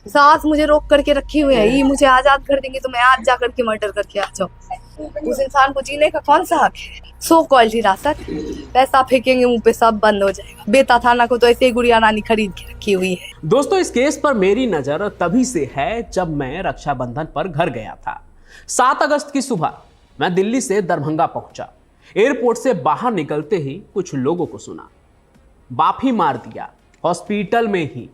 सास मुझे रोक करके रखी हुई है, ये मुझे आजाद कर देंगे तो मैं आज जा करके मर्डर करके आ जाऊँ। उस इंसान को जीने का कौन सा हक है? सो कॉल्ड हिरासत, पैसा फेंकेंगे मुंह पे सब बंद हो जाएगा। बेता थाना को तो ऐसे ही गुड़िया रानी खरीद के रखी हुई है। दोस्तों, इस केस पर मेरी नजर तभी से है जब मैं रक्षाबंधन पर घर गया था। 7 अगस्त की सुबह मैं दिल्ली से दरभंगा पहुंचा। एयरपोर्ट से बाहर निकलते ही कुछ लोगों को सुना, बाप ही मार दिया हॉस्पिटल में ही।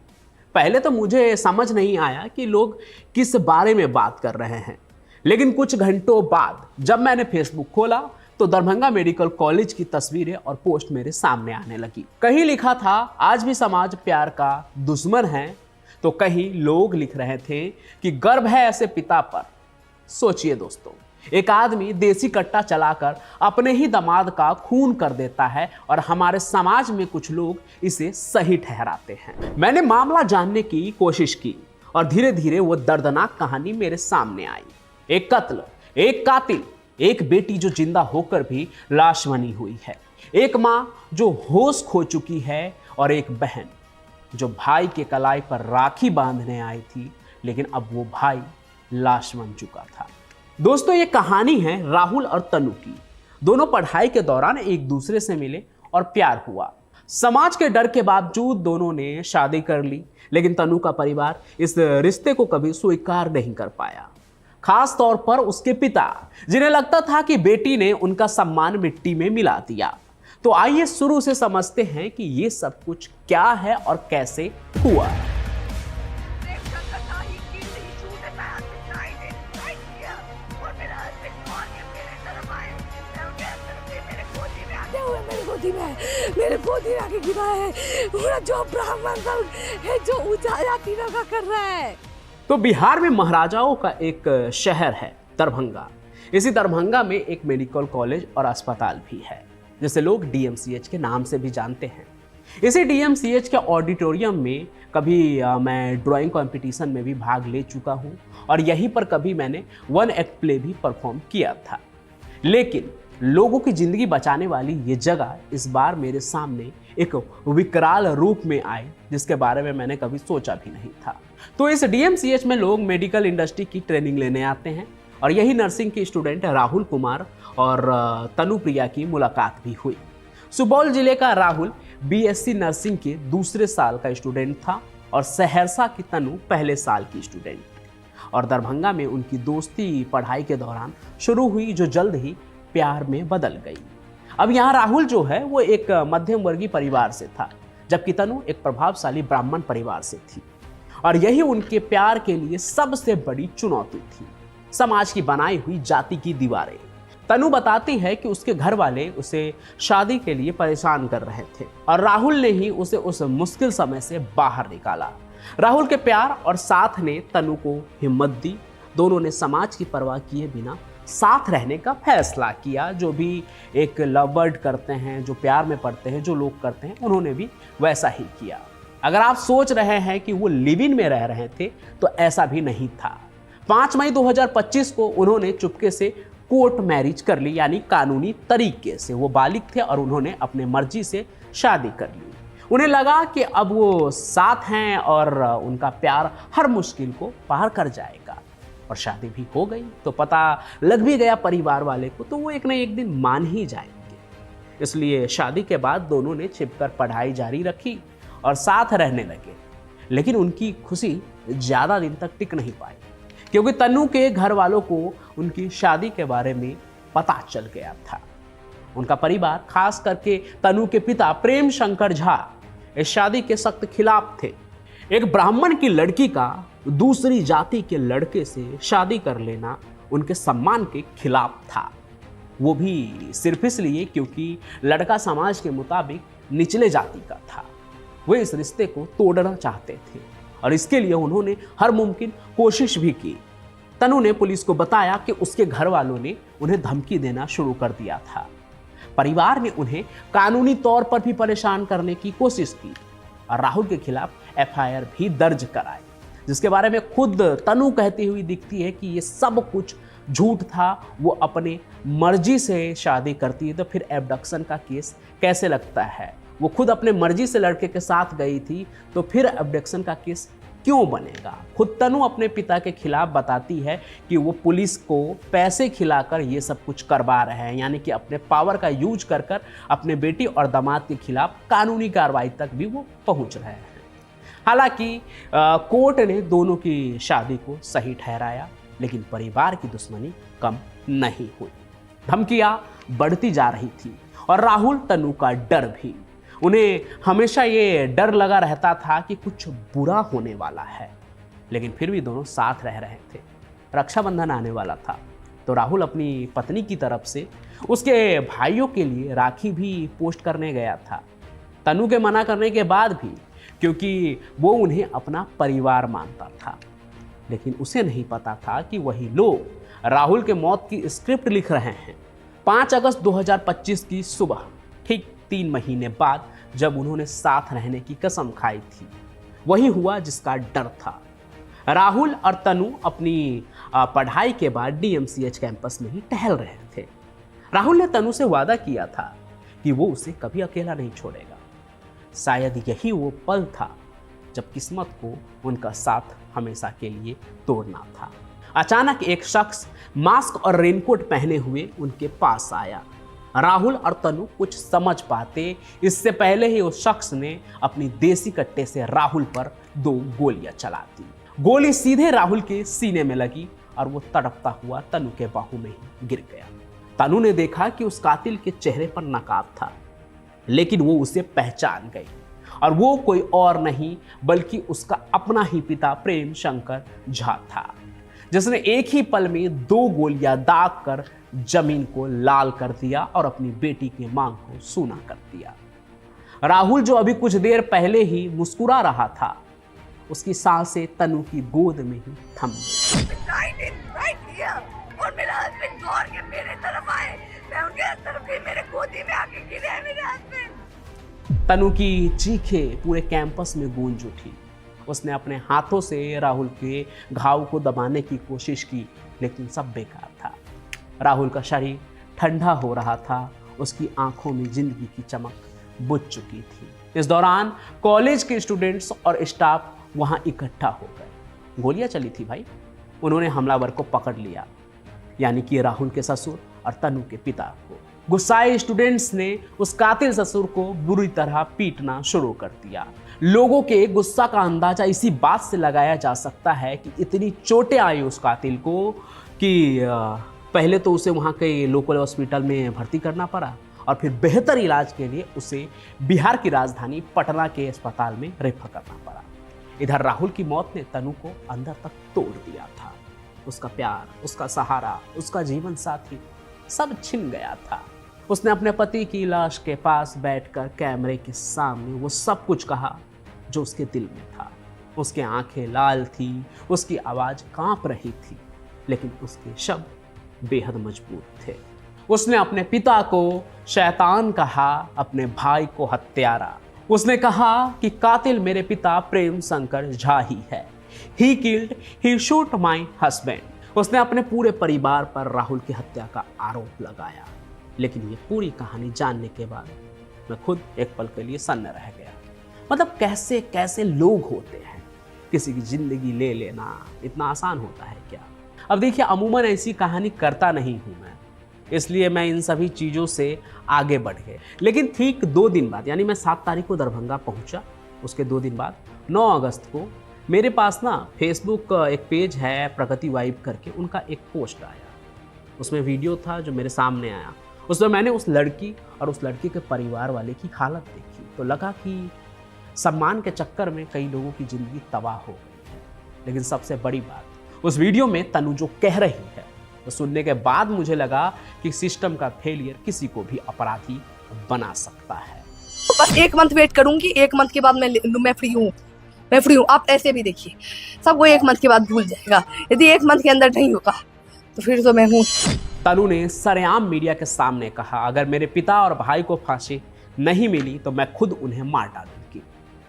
पहले तो मुझे समझ नहीं आया कि लोग किस बारे में बात कर रहे हैं, लेकिन कुछ घंटों बाद जब मैंने फेसबुक खोला तो दरभंगा मेडिकल कॉलेज की तस्वीरें और पोस्ट मेरे सामने आने लगी। कहीं लिखा था आज भी समाज प्यार का दुश्मन है, तो कहीं लोग लिख रहे थे कि गर्व है ऐसे पिता पर। सोचिए दोस्तों, एक आदमी देसी कट्टा चलाकर अपने ही दामाद का खून कर देता है और हमारे समाज में कुछ लोग इसे सही ठहराते हैं। मैंने मामला जानने की कोशिश की और धीरे धीरे वो दर्दनाक कहानी मेरे सामने आई। एक कत्ल, एक कातिल, एक बेटी जो जिंदा होकर भी लाश बनी हुई है, एक मां जो होश खो चुकी है और एक बहन जो भाई के कलाई पर राखी बांधने आई थी, लेकिन अब वो भाई लाश बन चुका था। दोस्तों, ये कहानी है राहुल और तनु की। दोनों पढ़ाई के दौरान एक दूसरे से मिले और प्यार हुआ। समाज के डर के बावजूद दोनों ने शादी कर ली, लेकिन तनु का परिवार इस रिश्ते को कभी स्वीकार नहीं कर पाया। खास तौर पर उसके पिता, जिन्हें लगता था कि बेटी ने उनका सम्मान मिट्टी में मिला दिया। तो आइए शुरू से समझते हैं कि ये सब कुछ क्या है और कैसे हुआ। मेरे गोदी आके गिरा है पूरा, जो ब्राह्मण है जो ऊंचा जाति लगा कर रहा है। तो बिहार में महाराजाओं का एक शहर है दरभंगा। इसी दरभंगा में एक मेडिकल कॉलेज और अस्पताल भी है, जिसे लोग डीएमसीएच के नाम से भी जानते हैं। इसी डीएमसीएच के ऑडिटोरियम में कभी मैं ड्राइंग कंपटीशन में भी भाग ले चुका हूँ और यहीं पर कभी मैंने 1 एक्ट प्ले भी परफॉर्म किया था। लेकिन लोगों की जिंदगी बचाने वाली ये जगह इस बार मेरे सामने एक विकराल रूप में आई, जिसके बारे में मैंने कभी सोचा भी नहीं था। तो इस डीएमसीएच में लोग मेडिकल इंडस्ट्री की ट्रेनिंग लेने आते हैं और यही नर्सिंग के स्टूडेंट राहुल कुमार और तनु प्रिया की मुलाकात भी हुई। सुपौल जिले का राहुल बीएससी नर्सिंग के दूसरे साल का स्टूडेंट था और सहरसा की तनु पहले साल की स्टूडेंट। और दरभंगा में उनकी दोस्ती पढ़ाई के दौरान शुरू हुई, जो जल्द ही प्यार में बदल गई। अब यहाँ राहुल जो है वो एक मध्यम वर्गीय परिवार से था, जबकि तनु एक प्रभावशाली ब्राह्मण परिवार से थी। और यही उनके प्यार के लिए सबसे बड़ी चुनौती थी, समाज की बनाई हुई जाति की दीवारें। तनु बताती है कि उसके घर वाले उसे शादी के लिए परेशान कर रहे थे और राहुल ने ही उसे उस मुश्किल समय से बाहर निकाला। राहुल के प्यार और साथ ने तनु को हिम्मत दी। दोनों ने समाज की परवाह किए बिना साथ रहने का फैसला किया। जो भी एक लव बर्ड करते हैं, जो प्यार में पड़ते हैं, जो लोग करते हैं, उन्होंने भी वैसा ही किया। अगर आप सोच रहे हैं कि वो लिव इन में रह रहे थे, तो ऐसा भी नहीं था। 5 मई 2025 को उन्होंने चुपके से कोर्ट मैरिज कर ली, यानी कानूनी तरीके से। वो बालिग थे और उन्होंने अपने मर्जी से शादी कर ली। उन्हें लगा कि अब वो साथ हैं और उनका प्यार हर मुश्किल को पार कर जाएगा। और शादी भी हो गई तो पता लग भी गया परिवार वाले को, तो वो एक न एक दिन मान ही जाएंगे। इसलिए शादी के बाद दोनों ने छिपकर पढ़ाई जारी रखी और साथ रहने लगे। लेकिन उनकी खुशी ज़्यादा दिन तक टिक नहीं पाई, क्योंकि तनु के घर वालों को उनकी शादी के बारे में पता चल गया था। उनका परिवार, खास करके तनु के पिता प्रेम शंकर झा, इस शादी के सख्त खिलाफ थे। एक ब्राह्मण की लड़की का दूसरी जाति के लड़के से शादी कर लेना उनके सम्मान के खिलाफ था। वो भी सिर्फ इसलिए क्योंकि लड़का समाज के मुताबिक निचले जाति का था। वे इस रिश्ते को तोड़ना चाहते थे और इसके लिए उन्होंने हर मुमकिन कोशिश भी की। तनु ने पुलिस को बताया कि उसके घर वालों ने उन्हें धमकी देना शुरू कर दिया था। परिवार ने उन्हें कानूनी तौर पर भी परेशान करने की कोशिश की और राहुल के खिलाफ एफआईआर भी दर्ज कराई, जिसके बारे में खुद तनु कहती हुई दिखती है कि ये सब कुछ झूठ था। वो अपने मर्जी से शादी करती है तो फिर एब्डक्शन का केस कैसे लगता है। वो खुद अपने मर्जी से लड़के के साथ गई थी तो फिर एब्डक्शन का केस क्यों बनेगा। खुद तनु अपने पिता के खिलाफ बताती है कि वो पुलिस को पैसे खिलाकर ये सब कुछ करवा रहे हैं, यानी कि अपने पावर का यूज कर कर अपने बेटी और दामाद के खिलाफ कानूनी कार्रवाई तक भी वो पहुंच रहे हैं। हालांकि कोर्ट ने दोनों की शादी को सही ठहराया, लेकिन परिवार की दुश्मनी कम नहीं हुई। धमकियां बढ़ती जा रही थी और राहुल तनु का डर भी। उन्हें हमेशा ये डर लगा रहता था कि कुछ बुरा होने वाला है, लेकिन फिर भी दोनों साथ रह रहे थे। रक्षाबंधन आने वाला था तो राहुल अपनी पत्नी की तरफ से उसके भाइयों के लिए राखी भी पोस्ट करने गया था, तनु के मना करने के बाद भी, क्योंकि वो उन्हें अपना परिवार मानता था। लेकिन उसे नहीं पता था कि वही लोग राहुल के मौत की स्क्रिप्ट लिख रहे हैं। 5 अगस्त 2025 की सुबह, ठीक 3 महीने बाद, जब उन्होंने साथ रहने की कसम खाई थी, वही हुआ जिसका डर था। राहुल और तनु अपनी पढ़ाई के बाद डीएमसीएच कैंपस में ही टहल रहे थे। राहुल ने तनु से वादा किया था कि वो उसे कभी अकेला नहीं छोड़ेगा। शायद यही वो पल था जब किस्मत को उनका साथ हमेशा के लिए तोड़ना था। अचानक एक शख्स मास्क और रेनकोट पहने हुए उनके पास आया। राहुल और तनु कुछ समझ पाते इससे पहले ही उस शख्स ने अपनी देसी कट्टे से राहुल पर 2 गोलियां चला दी। गोली सीधे राहुल के सीने में लगी और वो तड़पता हुआ तनु के बाहू में ही गिर गया। तनु ने देखा कि उस कातिल के चेहरे पर नकाब था, लेकिन वो उसे पहचान गई और वो कोई और नहीं बल्कि उसका अपना ही पिता प्रेम शंकर झा था, जिसने एक ही पल में 2 गोलियां दाग कर जमीन को लाल कर दिया और अपनी बेटी की मांग को सूना कर दिया। राहुल, जो अभी कुछ देर पहले ही मुस्कुरा रहा था, उसकी सांसें तनु की गोद में ही थम गई। और मेरा हस्बैंड दौड़ के मेरे तरफ आए, मैं उनके तरफ गई, मेरे गोदी में आके गिरे मेरे हस्बैंड। तनु की चीखें पूरे कैंपस में गूंज उठी। उसने अपने हाथों से राहुल के घाव को दबाने की कोशिश की, लेकिन सब बेकार था। राहुल का शरीर ठंडा हो रहा था, उसकी आंखों में जिंदगी की चमक बुझ चुकी थी। इस दौरान कॉलेज के स्टूडेंट्स और स्टाफ वहां इकट्ठा हो गए। गोलियां चली थी भाई। उन्होंने हमलावर को पकड़ लिया, यानी कि राहुल के ससुर और तनु के पिता को। गुस्साए स्टूडेंट्स ने उस कातिल ससुर को बुरी तरह पीटना शुरू कर दिया। लोगों के गुस्सा का अंदाजा इसी बात से लगाया जा सकता है कि इतनी चोटें आई उस कातिल को कि पहले तो उसे वहाँ के लोकल हॉस्पिटल में भर्ती करना पड़ा और फिर बेहतर इलाज के लिए उसे बिहार की राजधानी पटना के अस्पताल में रेफर करना पड़ा। इधर राहुल की मौत ने तनु को अंदर तक तोड़ दिया था। उसका प्यार, उसका सहारा, उसका जीवन साथी सब छिन गया था। उसने अपने पति की लाश के पास बैठकर कैमरे के सामने वो सब कुछ कहा जो उसके दिल में था। उसकी आंखें लाल थी, उसकी आवाज कांप रही थी, लेकिन उसके शब्द बेहद मजबूत थे। उसने अपने पिता को शैतान कहा, अपने भाई को हत्यारा। उसने कहा कि कातिल मेरे पिता प्रेम शंकर झा ही है। He killed, he shoot my husband. उसने अपने पूरे परिवार पर राहुल की हत्या का आरोप लगाया। लेकिन ये पूरी कहानी जानने के बाद मैं खुद एक पल के लिए सन्न रह गया। मतलब कैसे कैसे लोग होते हैं। किसी की जिंदगी ले लेना इतना आसान होता है क्या? अब देखिए, अमूमन ऐसी कहानी करता नहीं हूं मैं, इसलिए मैं इन सभी चीज़ों से आगे बढ़ गए। लेकिन ठीक 2 दिन बाद, यानी मैं 7 तारीख को दरभंगा पहुंचा, उसके 2 दिन बाद 9 अगस्त को मेरे पास ना फेसबुक एक पेज है प्रगति वाइब करके, उनका एक पोस्ट आया। उसमें वीडियो था जो मेरे सामने आया। उसमें मैंने उस लड़की और उस लड़की के परिवार वाले की हालत देखी तो लगा कि सम्मान के चक्कर में कई लोगों की ज़िंदगी तबाह हो गई है। लेकिन सबसे बड़ी बात, उस वीडियो में तनु जो कह रही है तो सुनने के बाद मुझे लगा कि सिस्टम का फेलियर किसी को भी अपराधी बना सकता है। बस 1 मंथ वेट करूंगी, 1 मंथ के बाद मैं फ्री हूँ, मैं फ्री हूँ। आप ऐसे भी देखिए, सबको 1 मंथ के बाद भूल जाएगा। यदि 1 मंथ के अंदर नहीं होगा तो फिर तो मैं हूँ। तनु ने सरेआम मीडिया के सामने कहा, अगर मेरे पिता और भाई को फांसी नहीं मिली तो मैं खुद उन्हें मार डालूंगी।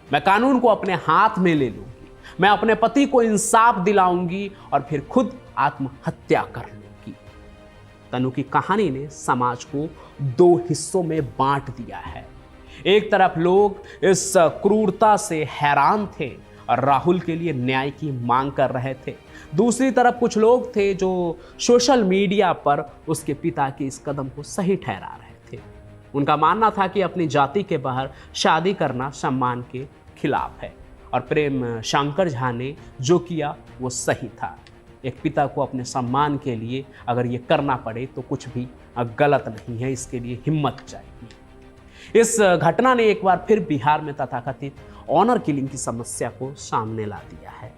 मैं कानून को अपने हाथ में ले लूंगी। मैं अपने पति को इंसाफ दिलाऊंगी और फिर खुद आत्महत्या कर लूंगी। तनु की कहानी ने समाज को 2 हिस्सों में बांट दिया है। एक तरफ लोग इस क्रूरता से हैरान थे और राहुल के लिए न्याय की मांग कर रहे थे। दूसरी तरफ कुछ लोग थे जो सोशल मीडिया पर उसके पिता के इस कदम को सही ठहरा रहे थे। उनका मानना था कि अपनी जाति के बाहर शादी करना सम्मान के खिलाफ है और प्रेम शंकर झा ने जो किया वो सही था। एक पिता को अपने सम्मान के लिए अगर ये करना पड़े तो कुछ भी गलत नहीं है, इसके लिए हिम्मत चाहिए। इस घटना ने एक बार फिर बिहार में तथाकथित ऑनर किलिंग की समस्या को सामने ला दिया है।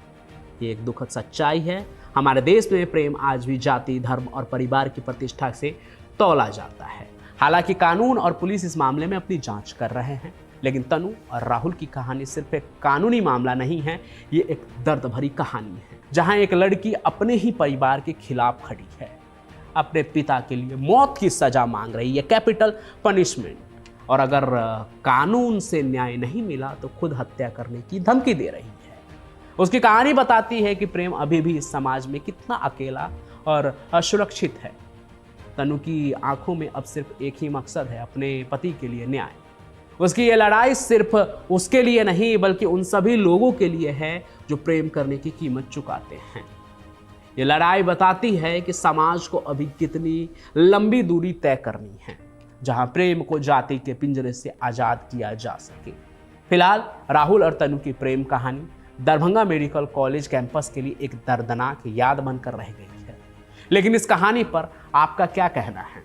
ये एक दुखद सच्चाई है। हमारे देश में प्रेम आज भी जाति, धर्म और परिवार की प्रतिष्ठा से तौला जाता है। हालांकि कानून और पुलिस इस मामले में अपनी जांच कर रहे हैं, लेकिन तनु और राहुल की कहानी सिर्फ एक कानूनी मामला नहीं है, ये एक दर्द भरी कहानी है जहां एक लड़की अपने ही परिवार के खिलाफ खड़ी है, अपने पिता के लिए मौत की सजा मांग रही है, कैपिटल पनिशमेंट, और अगर कानून से न्याय नहीं मिला तो खुद हत्या करने की धमकी दे रही है। उसकी कहानी बताती है कि प्रेम अभी भी इस समाज में कितना अकेला और असुरक्षित है। तनु की आंखों में अब सिर्फ एक ही मकसद है, अपने पति के लिए न्याय। उसकी ये लड़ाई सिर्फ उसके लिए नहीं बल्कि उन सभी लोगों के लिए है जो प्रेम करने की कीमत चुकाते हैं। ये लड़ाई बताती है कि समाज को अभी कितनी लंबी दूरी तय करनी है जहां प्रेम को जाति के पिंजरे से आजाद किया जा सके। फिलहाल राहुल और तनु की प्रेम कहानी दरभंगा मेडिकल कॉलेज कैंपस के लिए एक दर्दनाक याद बनकर रह गई है। लेकिन इस कहानी पर आपका क्या कहना है?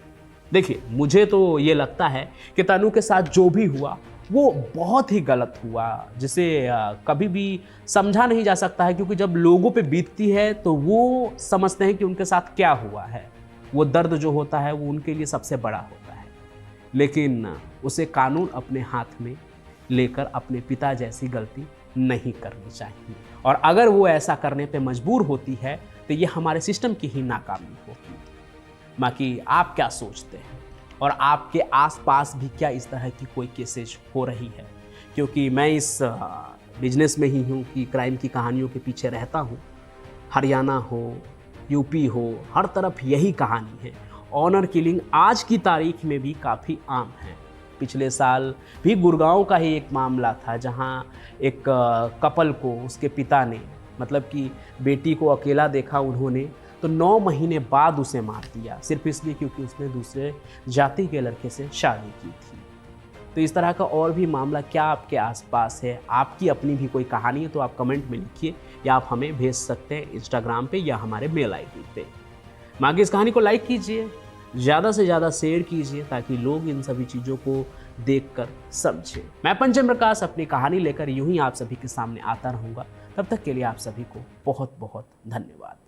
देखिए, मुझे तो ये लगता है कि तनु के साथ जो भी हुआ वो बहुत ही गलत हुआ, जिसे कभी भी समझा नहीं जा सकता है, क्योंकि जब लोगों पे बीतती है तो वो समझते हैं कि उनके साथ क्या हुआ है। वो दर्द जो होता है वो उनके लिए सबसे बड़ा होता है। लेकिन उसे कानून अपने हाथ में लेकर अपने पिता जैसी गलती नहीं करनी चाहिए, और अगर वो ऐसा करने पे मजबूर होती है तो ये हमारे सिस्टम की ही नाकामी होगी। बाकी आप क्या सोचते हैं, और आपके आसपास भी क्या इस तरह की कोई केसेज हो रही है? क्योंकि मैं इस बिजनेस में ही हूँ कि क्राइम की कहानियों के पीछे रहता हूँ। हरियाणा हो, यूपी हो, हर तरफ यही कहानी है। ऑनर किलिंग आज की तारीख में भी काफ़ी आम है। पिछले साल भी गुड़गांव का ही एक मामला था जहाँ एक कपल को उसके पिता ने, मतलब कि बेटी को अकेला देखा उन्होंने, तो 9 महीने बाद उसे मार दिया, सिर्फ इसलिए क्योंकि उसने दूसरे जाति के लड़के से शादी की थी। तो इस तरह का और भी मामला क्या आपके आसपास है? आपकी अपनी भी कोई कहानी है तो आप कमेंट में लिखिए, या आप हमें भेज सकते हैं इंस्टाग्राम पे या हमारे मेल आईडी पे। बाकी इस कहानी को लाइक कीजिए, ज़्यादा से ज़्यादा शेयर कीजिए, ताकि लोग इन सभी चीज़ों को देखकर समझें। मैं पंचम प्रकाश अपनी कहानी लेकर यूं ही आप सभी के सामने आता रहूँगा। तब तक के लिए आप सभी को बहुत बहुत धन्यवाद।